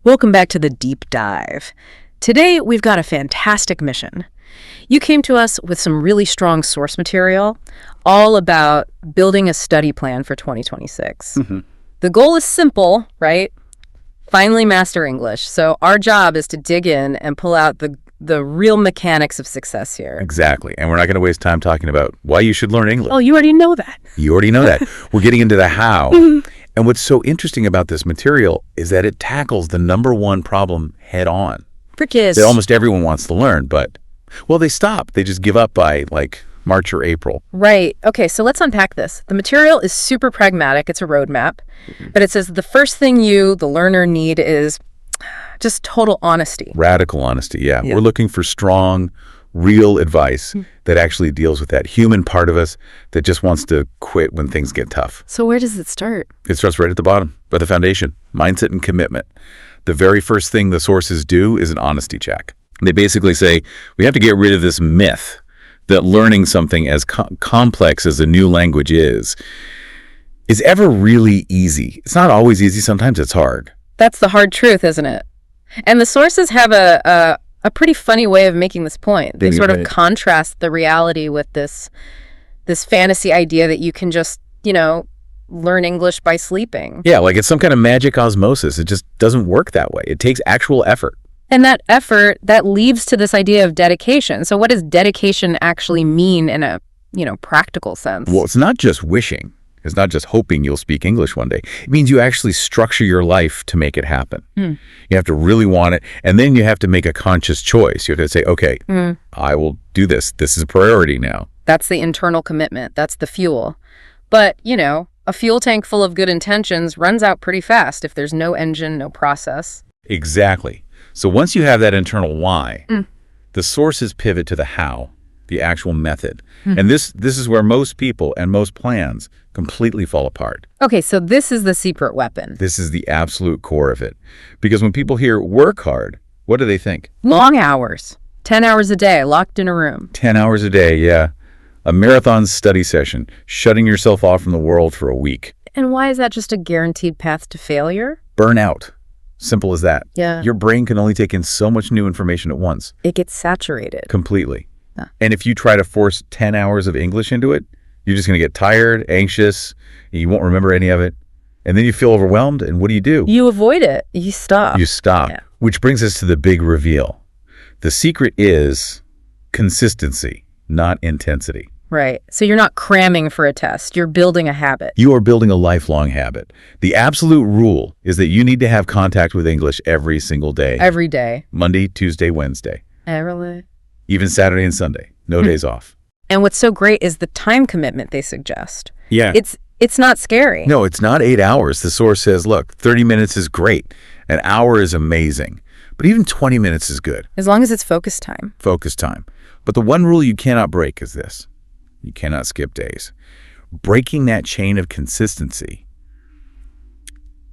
Welcome back to the Deep Dive. Today, we've got a fantastic mission. You came to us with some really strong source material, all about building a study plan for 2026. The goal is simple, right? Finally master English. So our job is to dig in and pull out the real mechanics of success here. Exactly. And we're not going to waste time talking about why you should learn English. Oh, you already know that. You already know that. We're getting into the how. And what's so interesting about this material is that it tackles the number one problem head on. For kids. That almost everyone wants to learn, but, well, they stop. They just give up by, like, March or April. Right. Okay, so let's unpack this. The material is super pragmatic. It's a roadmap. But it says the first thing you, the learner, need is just total honesty. Radical honesty, yeah. We're looking for strong, real advice that actually deals with that human part of us that just wants to quit when things get tough. So where does it start? It starts right at the bottom, by the foundation, mindset and commitment. The very first thing the sources do is an honesty check. They basically say, we have to get rid of this myth that learning something as complex as a new language is ever really easy. It's not always easy. Sometimes it's hard. That's the hard truth, isn't it? And the sources have a pretty funny way of making this point. They sort of contrast the reality with this fantasy idea that you can just, learn English by sleeping. Yeah, like it's some kind of magic osmosis. It just doesn't work that way. It takes actual effort. And that effort, that leads to this idea of dedication. So what does dedication actually mean in a, practical sense? Well, it's not just wishing. It's not just hoping you'll speak English one day. It means you actually structure your life to make it happen. You have to really want it, and then you have to make a conscious choice. You have to say, okay, I will do this. This is a priority now. That's the internal commitment. That's the fuel. But, a fuel tank full of good intentions runs out pretty fast if there's no engine, no process. Exactly. So once you have that internal why, the sources pivot to the how, the actual method. And this is where most people and most plans completely fall apart. Okay, so this is the secret weapon. This is the absolute core of it. Because when people hear work hard, what do they think? Long hours. 10 hours a day, locked in a room. 10 hours a day, yeah. A marathon study session, shutting yourself off from the world for a week. And why is that just a guaranteed path to failure? Burnout. Simple as that. Yeah. Your brain can only take in so much new information at once. It gets saturated. Completely. And if you try to force 10 hours of English into it, you're just going to get tired, anxious, you won't remember any of it. And then you feel overwhelmed, and what do? You avoid it. You stop. You stop. Yeah. Which brings us to the big reveal. The secret is consistency, not intensity. Right. So you're not cramming for a test. You're building a habit. You are building a lifelong habit. The absolute rule is that you need to have contact with English every single day. Every day. Monday, Tuesday, Wednesday. Every day. Even Saturday and Sunday. No days off. And what's so great is the time commitment they suggest. Yeah. It's not scary. No, it's not 8 hours. The source says, look, 30 minutes is great. An hour is amazing. But even 20 minutes is good. As long as it's focus time. Focus time. But the one rule you cannot break is this. You cannot skip days. Breaking that chain of consistency,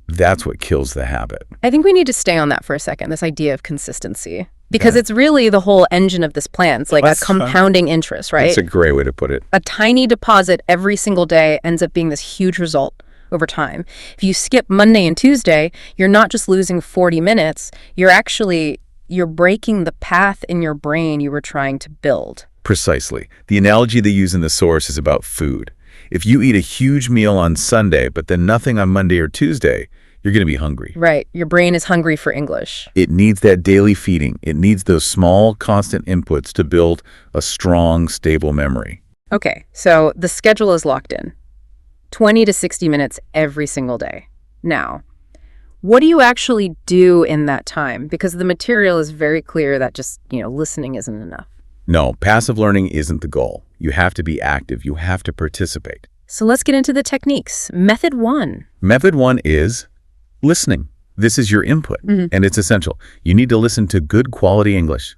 that's what kills the habit. I think we need to stay on that for a second, this idea of consistency. Because it's really the whole engine of this plan. It's like a compounding interest, right? That's a great way to put it. A tiny deposit every single day ends up being this huge result over time. If you skip Monday and Tuesday, you're not just losing 40 minutes, you're breaking the path in your brain you were trying to build. Precisely. The analogy they use in the source is about food. If you eat a huge meal on Sunday, but then nothing on Monday or Tuesday, you're going to be hungry. Right. Your brain is hungry for English. It needs that daily feeding. It needs those small, constant inputs to build a strong, stable memory. Okay, so the schedule is locked in. 20 to 60 minutes every single day. Now, what do you actually do in that time? Because the material is very clear that just, listening isn't enough. No, passive learning isn't the goal. You have to be active. You have to participate. So let's get into the techniques. Method 1. Method 1 is listening. This is your input, and it's essential. You need to listen to good quality English.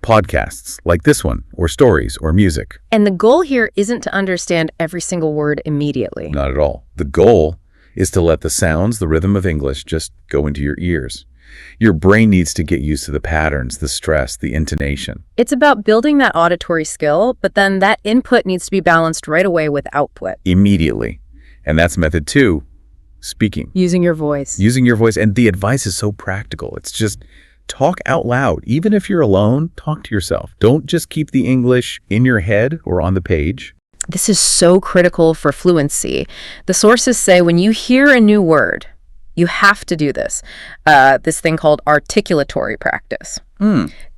Podcasts like this one, or stories, or music. And the goal here isn't to understand every single word immediately. Not at all. The goal is to let the sounds, the rhythm of English just go into your ears. Your brain needs to get used to the patterns, the stress, the intonation. It's about building that auditory skill, but then that input needs to be balanced right away with output. Immediately. And that's method 2, speaking. Using your voice. Using your voice. And the advice is so practical. It's just talk out loud. Even if you're alone, talk to yourself. Don't just keep the English in your head or on the page. This is so critical for fluency. The sources say when you hear a new word, you have to do this thing called articulatory practice.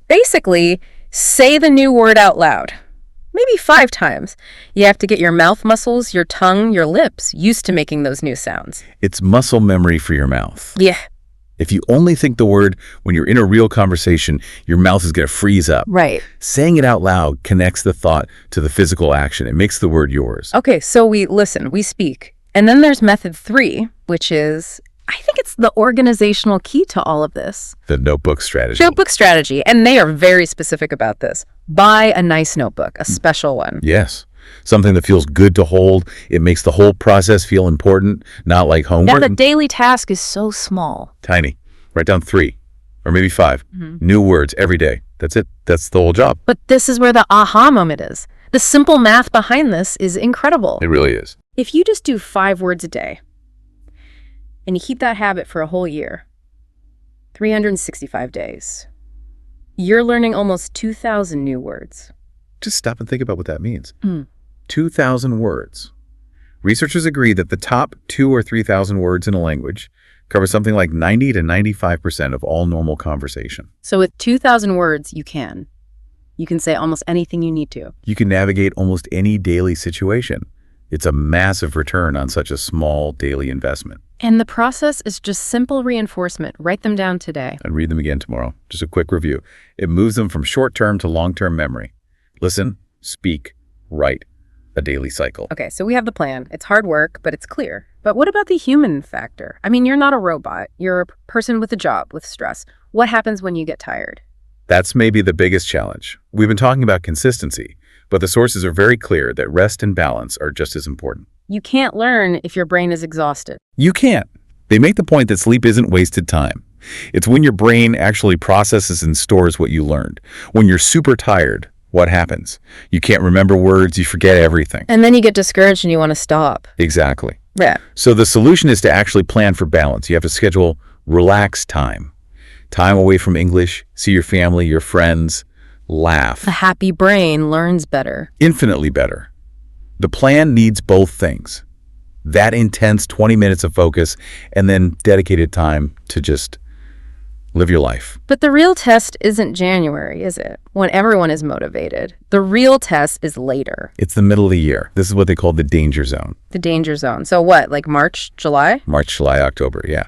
Basically, say the new word out loud, maybe 5 times. You have to get your mouth muscles, your tongue, your lips used to making those new sounds. It's muscle memory for your mouth. Yeah. If you only think the word when you're in a real conversation, your mouth is going to freeze up. Right. Saying it out loud connects the thought to the physical action. It makes the word yours. Okay, so we listen, we speak. And then there's method 3, which is, I think it's the organizational key to all of this. The notebook strategy. Notebook strategy. And they are very specific about this. Buy a nice notebook, a special one. Yes. Something that feels good to hold. It makes the whole process feel important, not like homework. Yeah, the daily task is so small. Tiny. Write down 3 or maybe 5 new words every day. That's it. That's the whole job. But this is where the aha moment is. The simple math behind this is incredible. It really is. If you just do 5 words a day and you keep that habit for a whole year, 365 days, you're learning almost 2,000 new words. Just stop and think about what that means. 2,000 words. Researchers agree that the top 2,000 or 3,000 words in a language cover something like 90 to 95% of all normal conversation. So with 2,000 words, you can say almost anything you need to. You can navigate almost any daily situation. It's a massive return on such a small daily investment. And the process is just simple reinforcement. Write them down today. And read them again tomorrow. Just a quick review. It moves them from short-term to long-term memory. Listen, speak, write. A daily cycle. Okay, so we have the plan. It's hard work, but it's clear. But what about the human factor? I mean, you're not a robot. You're a person with a job, with stress. What happens when you get tired? That's maybe the biggest challenge. We've been talking about consistency, but the sources are very clear that rest and balance are just as important. You can't learn if your brain is exhausted. You can't. They make the point that sleep isn't wasted time. It's when your brain actually processes and stores what you learned. When you're super tired, what happens? You can't remember words, you forget everything. And then you get discouraged and you want to stop. Exactly. Yeah. So the solution is to actually plan for balance. You have to schedule relaxed time. Time away from English, see your family, your friends, laugh. A happy brain learns better. Infinitely better. The plan needs both things. That intense 20 minutes of focus and then dedicated time to just live your life. But the real test isn't January, is it? When everyone is motivated. The real test is later. It's the middle of the year. This is what they call the danger zone. The danger zone. So what, like March, July? March, July, October, yeah.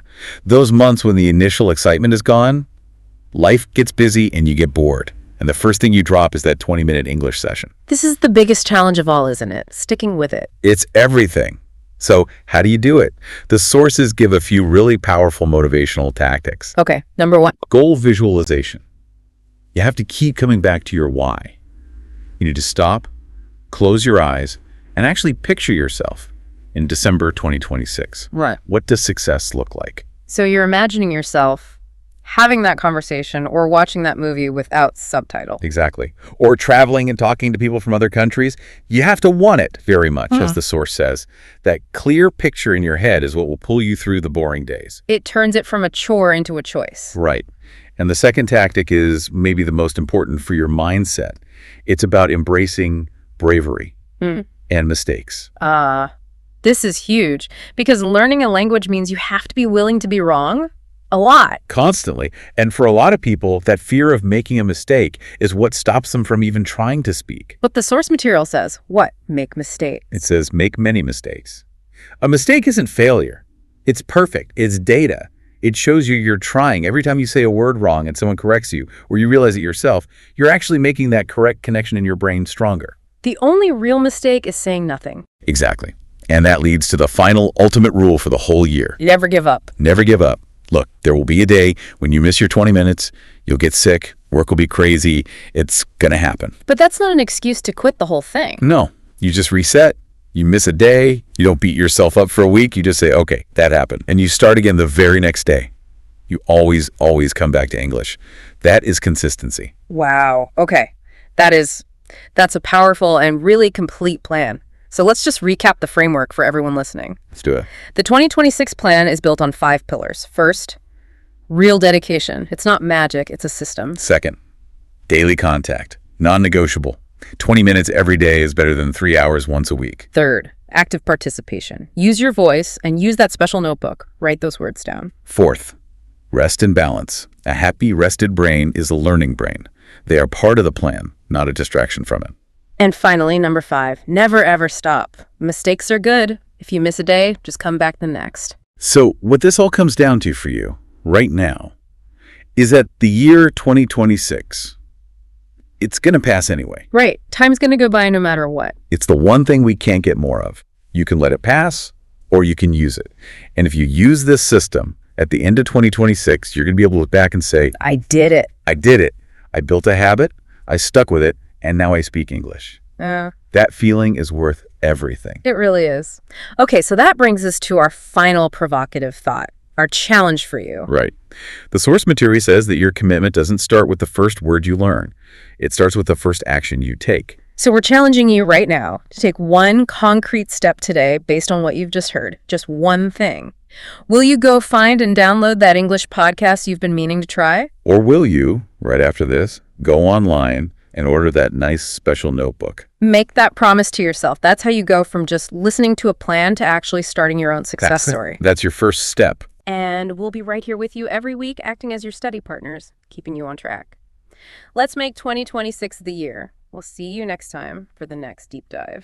Those months when the initial excitement is gone, life gets busy and you get bored. And the first thing you drop is that 20-minute English session. This is the biggest challenge of all, isn't it? Sticking with it. It's everything. So how do you do it? The sources give a few really powerful motivational tactics. Okay, number 1. Goal visualization. You have to keep coming back to your why. You need to stop, close your eyes, and actually picture yourself in December 2026. Right. What does success look like? So you're imagining yourself having that conversation or watching that movie without subtitle. Exactly. Or traveling and talking to people from other countries. You have to want it very much, as the source says. That clear picture in your head is what will pull you through the boring days. It turns it from a chore into a choice. Right. And the second tactic is maybe the most important for your mindset. It's about embracing bravery and mistakes. This is huge because learning a language means you have to be willing to be wrong. A lot. Constantly. And for a lot of people, that fear of making a mistake is what stops them from even trying to speak. But the source material says, what? Make mistakes. It says, make many mistakes. A mistake isn't failure. It's perfect. It's data. It shows you you're trying. Every time you say a word wrong and someone corrects you, or you realize it yourself, you're actually making that correct connection in your brain stronger. The only real mistake is saying nothing. Exactly. And that leads to the final ultimate rule for the whole year. Never give up. Never give up. Look, there will be a day when you miss your 20 minutes, you'll get sick, work will be crazy, it's gonna happen. But that's not an excuse to quit the whole thing. No, you just reset, you miss a day, you don't beat yourself up for a week, you just say, okay, that happened. And you start again the very next day. You always come back to English. That is consistency. Wow. Okay. That's a powerful and really complete plan. So let's just recap the framework for everyone listening. Let's do it. The 2026 plan is built on 5 pillars. First, real dedication. It's not magic, it's a system. Second, daily contact. Non-negotiable. 20 minutes every day is better than 3 hours once a week. Third, active participation. Use your voice and use that special notebook. Write those words down. Fourth, rest and balance. A happy, rested brain is a learning brain. They are part of the plan, not a distraction from it. And finally, number 5, never ever stop. Mistakes are good. If you miss a day, just come back the next. So what this all comes down to for you right now is that the year 2026, it's going to pass anyway. Right. Time's going to go by no matter what. It's the one thing we can't get more of. You can let it pass or you can use it. And if you use this system at the end of 2026, you're going to be able to look back and say, I did it. I did it. I built a habit, I stuck with it, and now I speak English. That feeling is worth everything. It really is. Okay, so that brings us to our final provocative thought, our challenge for you. Right. The source material says that your commitment doesn't start with the first word you learn. It starts with the first action you take. So we're challenging you right now to take one concrete step today based on what you've just heard. Just one thing. Will you go find and download that English podcast you've been meaning to try? Or will you, right after this, go online and order that nice special notebook? Make that promise to yourself. That's how you go from just listening to a plan to actually starting your own success story. That's your first step. And we'll be right here with you every week, acting as your study partners, keeping you on track. Let's make 2026 the year. We'll see you next time for the next deep dive.